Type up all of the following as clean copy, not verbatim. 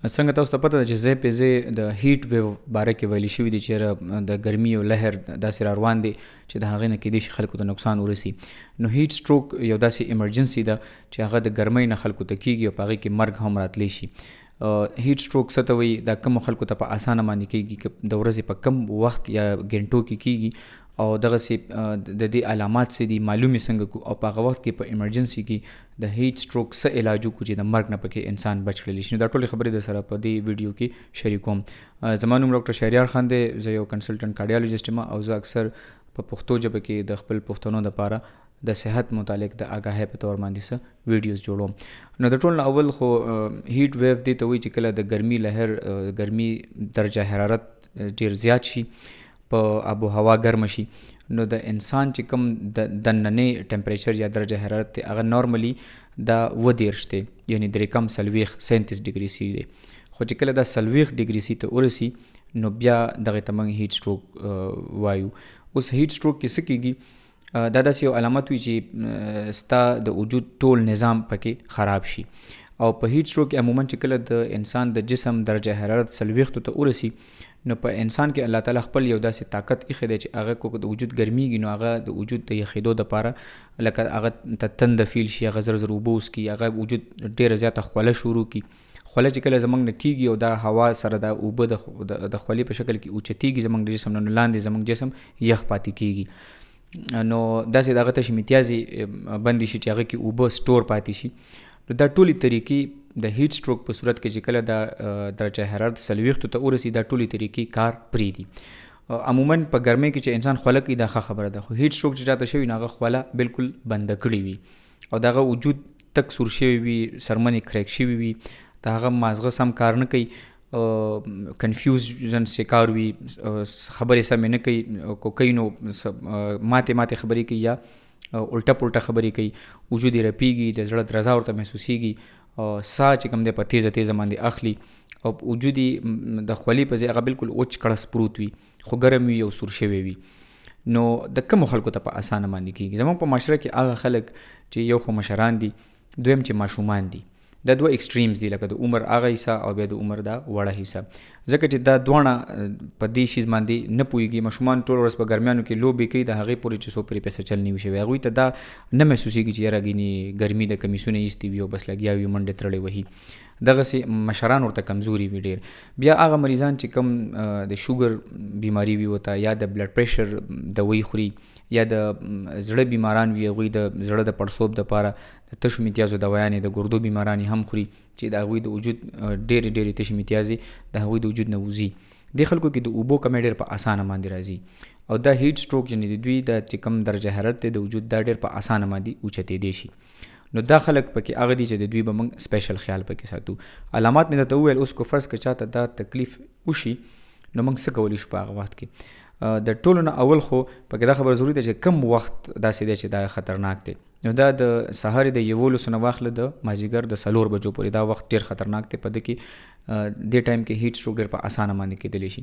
څنګه تاسو ته پته ده چې ځای په ځای د هیټ ویو باره کې ویلي شوي دي چې د ګرمي او لهر داسې را روان دی چې د هغې نه کیدای شي خلکو ته نقصان ورسي. نو هیټ سټروک یو داسې ایمرجنسي ده چې هغه د ګرمۍ نه خلکو ته کیږي او په هغې کې مرګ هم راتلی شي. هیټ سټروک څه ته وایي؟ دا کومو خلکو ته په اسانه باندې کیږي که د ورځې په کم وخت یا ګنټو کې کیږي او دغسې د دې علامات څه دي معلومې څنګه کو او په هغه وخت کې په ایمرجنسي کې د هیټ سټروک څه علاج وکړو چې د مرګ نه پکې انسان بچ کړلی شي. نو دا ټولې خبرې در سره په دې ویډیو کې شریکوم. زما نوم ډاکټر شهریار خان دی، زه یو کنسلټنټ کارډیالوجسټ یم او زه اکثر په پښتو ژبه کې د خپل پښتنو دپاره د صحت متعلق د آګاهۍ په تور باندې څه ویډیوز جوړوم. نو د ټول نه اول خو هیټ ویو دې ته وایي چې کله د ګرمي لهر ګرمي درجه حرارت ډېر زیات شي، په آب و هوا ګرمه شي، نو د انسان چې کوم د دننې ټمپریچر یا درجه حرارت دی هغه نارملی دا 30 دی، یعنی درې کم 37 ډګري سی دی. خو چې کله دا 40 ډګري سی ته ورسي نو بیا دغه ته موږ هیټ سټروک وایو. اوس هیټ سټروک کې څه کېږي؟ دا داسې یو علامت وي چې ستا د وجود ټول نظام پکې خراب شي. او په هیټ سټروک کې عموما چې کله د انسان د جسم درجه حرارت 40 ته ورسي نو په انسان کې الله تعالی خپل یو داسې طاقت ایښی دی چې هغه کو د وجود ګرمیږي نو هغه د وجود د یخېدو دپاره لکه هغه ته تنده فیل شي، هغه زر زر اوبه وڅکي، هغه وجود ډېره زیاته خوله شروع کړي. خوله چې کله زموږ نه کېږي او دا هوا سره دا اوبه د خولې په شکل کې اوچتېږي زموږ د جسم نه، نو لاندې زموږ جسم یخ پاتې کېږي. نو داسې د هغه ته شمیتیازې بندې شي چې هغه کې اوبه سټور پاتې شي. نو دا ټولې طریقې د هیټ سټروک په صورت کې چې کله دا درجه حرارت 40 ته ورسي دا ټولې طریقې کار پرېږدي. عموما په ګرمۍ کې چې انسان خوله کوي دا ښه خبره ده، خو هیټ سټروک چې چاته شوي نو هغه خوله بالکل بنده کړې وي او د هغه وجود تک سور شوی وي، سرمنې کریک شوي وي، د هغه مازغه سم کار نه کوي، کنفیوژن شکار وي، خبرې سمې نه کوي، کوي نو ماتې خبرې کوي یا الټه پلټه خبرې کوي، وجود یې رپېږي، د زړه درزا ورته محسوسېږي، ساه چې کوم دی په تیزه باندې اخلي او وجود یې د خولې په ځای هغه بالکل وچ کړس پروت وي خو ګرم وي او سور شوی وي. نو د کومو خلکو ته په اسانه باندې کېږي؟ زموږ په معاشره کې هغه خلک چې یو خو مشران دي، دویم چې ماشومان دي. دا دوه ایکسټریمز دي، لکه د عمر هغه حصه او بیا د عمر دا وړه حصه. ځکه چې دا دواړه په دې شیز باندې نه پوهېږي. ماشومان ټول ورځ په ګرمیانو کې لوبې کوي، د هغې پورې چې څو پرې پیسه چل نه وي شوی، هغوی ته دا نه محسوسېږي چې یاره ګینې ګرمي د کمیسونه ایستې وي او بس لګیا وي منډې ترړې وهي. دغسې مشران ورته کمزوري وي ډېر. بیا هغه مریضان چې کوم د شوګر بیماري وي ورته یا د بلډ پریشر دوی خوري یا د زړه بیماران وي، هغوی د زړه د پړسوب دپاره د تشو میتیازو دوايانې، د ګردو بیماران هم خوري چې د هغوی د وجود ډېرې تشې میتیازې د هغوی د وجود نه وځي. دې خلکو کې د اوبو کمی ډېر په اسانه باندې راځي او دا هیټ سټروک یعنې د دوی د چې کوم درجه حرارت دی د وجود دا ډېر په اسانه باندې اوچتېدی شي. نو دا خلک پکې هغه دي چې د دوی به موږ سپیشل خیال پکې ساتو. علامات مې درته وویل. اوس کو فرض که چاته دا تکلیف وشي نو موږ څه کولی شو په هغه وخت کې؟ د ټولو نه اول خو پکې دا خبره ضروري ده چې کم وخت داسې دی چې دا خطرناک دی. نو دا د سهار د 11 نه واخله د مازدیګر د 4 بجو پورې دا وخت ډېر خطرناک دی. په دې کې دې ټایم کې هیټ سټروک ډېر په اسانه باندې کېدلی شي.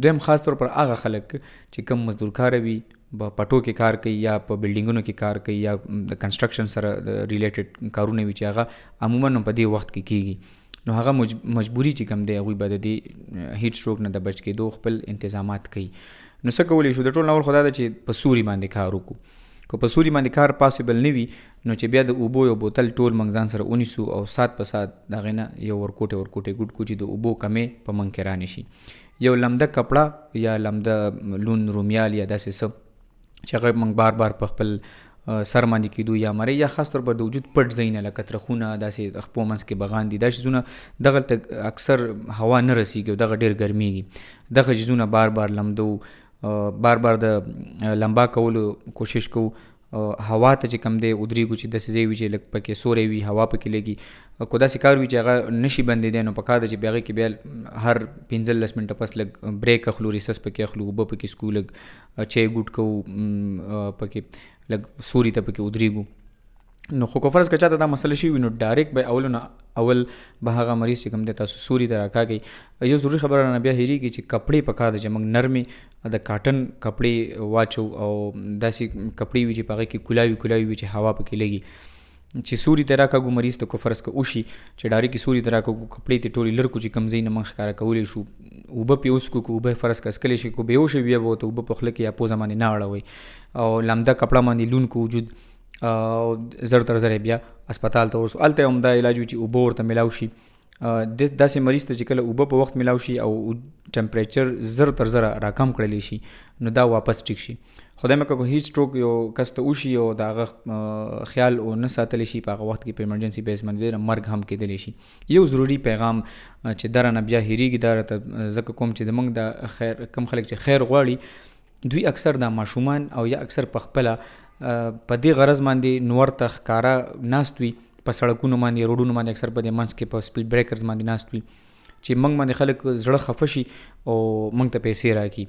دویم خاص طور پر هغه خلک چې کم مزدور کار وي، په پټو کې کار کوي یا په بلډینګونو کې کار کوي یا د کنسټرکشن سره ریلیټډ کارونه وي چې هغه عموما په دې وخت کې کېږي. نو هغه مجبوري چې کوم دی هغوی به د دې هیټ سټروک نه د بچ کېدو خپل انتظامات کوي. نو څه کولی شو؟ د ټول اول خدا ده چې په سوري باندې کار وکړو. که په سوري باندې کار پاسبل نه وي نو چې بیا د اوبو یو بوتل ټول موږ ځان سره ونیسو او سات په سات د هغې نه یو ورکوټې ګوټ کو چې د اوبو کمې په موږ کې رانشي. یو لمده کپړه یا لمده لون رومیال یا داسې څه چې هغه موږ بار په خپل سر باندې کېدو یا مرۍ یا خاص طور پر د وجود پټ ځایونه لکه ترخونه، داسې د خپو منځ کې بغان دي، دا شیزونه دغلته اکثر هوا نه رسېږي او دغه ډېر ګرمېږي. دغه شیزونه بار لمدو، بار د لمبا کولو کوشش کوو. هوا ته چې کم دی ودرېږو چې داسې ځای وي چې لږ پکې سوری وي، هوا پکې لګي. کو داسې کار وي چې هغه نشي بندېدی نو په کار ده چې بیا هغې کې بیا هر 15 منټه پس لږ بریک اخلو، ریسس پکې اخلو، اوبه پکې څکو، لږ چای ګوټ کوو، پکې لږ سوري ته پکې ودرېږو. نو خو که فرض که چاته دا مسله شوي نو ډایرکټ به اول به هغه مریض چې کوم دی تاسو سوري ته راکاږئ. یو ضروري خبره رانه بیا هېرېږي چې کپړې په کار ده چې موږ نرمې د کاټن کپړې واچو او داسې کپړې وي چې په هغې کې کولاوي وي چې هوا پکې لګي. چې سوري ته راکاږو مریض ته کو فرض که وشي چې ډایرکټ سوري ته راکاږو کپړې ته ټولې لر کو چې کوم ځای نه موږ ښکاره کولی شو اوبه پرې وڅکو که اوبه فرض که څکلی شي که بېهوشه بیا به ورته اوبه په خوله کې یا پوزه باندې نه اړوئ او لمده کپړه باندې لون کو وجود زر تر زر بیا اسپتال ته ورسو هلته هم دا علاج وي چې اوبه ورته میلاو شي داسې مریض ته چې کله اوبه په وخت میلاو شي او ټمپریچر زر تر زره راکم کړلی شي نو دا واپس ټیک شي. خدای مکه که هیټ سټروک یو کس ته وشي او د هغه خیال ونه ساتلی شي په هغه وخت کې په ایمرجنسي بیس باندې مرګ هم کېدلی شي. یو ضروري پیغام چې دره نه بیا هېرېږي دا راته ځکه کوم چې زموږ د خیر کم خلک چې خیر غواړي دوی اکثر دا ماشومان او یا اکثر په خپله په دې غرض باندې نور ته ښکاره ناست وي په سړکونو باندې روډونو باندې اکثر په دې منځ کې په سپیډ بریکرز باندې ناست وي چې موږ باندې خلک زړه خفه شي او موږ ته پیسې راکړي.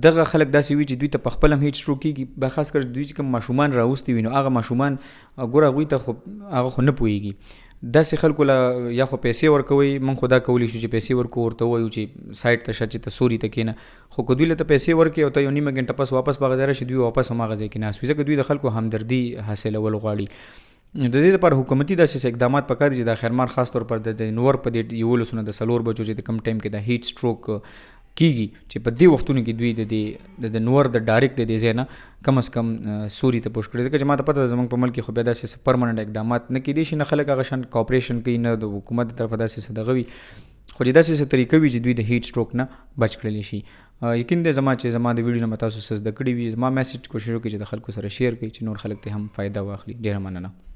دغه خلک داسې وي چې دوی ته په خپل هم هیټ سټروک کېږي به خاص کر دوی چې کوم ماشومان راوستي وي نو هغه ماشومان ګوره هغوی ته خو هغه خو نه پوهېږي. داسې خلکو له یا خو پیسې ورکوئ موږ خو دا کولی شو چې پیسې ورکو ورته ووایو چې سایډ ته شه چې ته سوري ته کښېنه خو که دوی له ته پیسې ورکړي او ته یو نیمه ګنټه پس واپس په هغه ځای راشي دوی واپس هماغه ځای کې ناست وي ځکه دوی د خلکو همدردي حاصلول غواړي. د دې لپاره حکومتي داسې اقدامات پکار دي چې د خیرمار خاص طور پر د نور په دې 11 نه د 4 بجو چې د کم ټایم کې د هیټ سټروک کیږي چې په دې وختونو کې دوی د نور د ډایرکټ د دې ځای نه کم از کم سوري ته پوش کړي ځکه چې ما ته پته ده زموږ په ملک کې خو بیا داسې پرمننټ اقدامات نه کېدی شي نه خلک هغه شان کوپریشن کوي نه د حکومت د طرفه داسې څه دغه وي خو چې داسې څه طریقه وي چې دوی د هیټ سټروک نه بچ کړلی شي. یقین دی زما چې زما د ویډیو نه به تاسو څه زده کړي وي زما میسج کوشش وکړئ چې د خلکو سره شیر کړئ چې نور خلک ته هم فایده واخلي. ډېره مننه.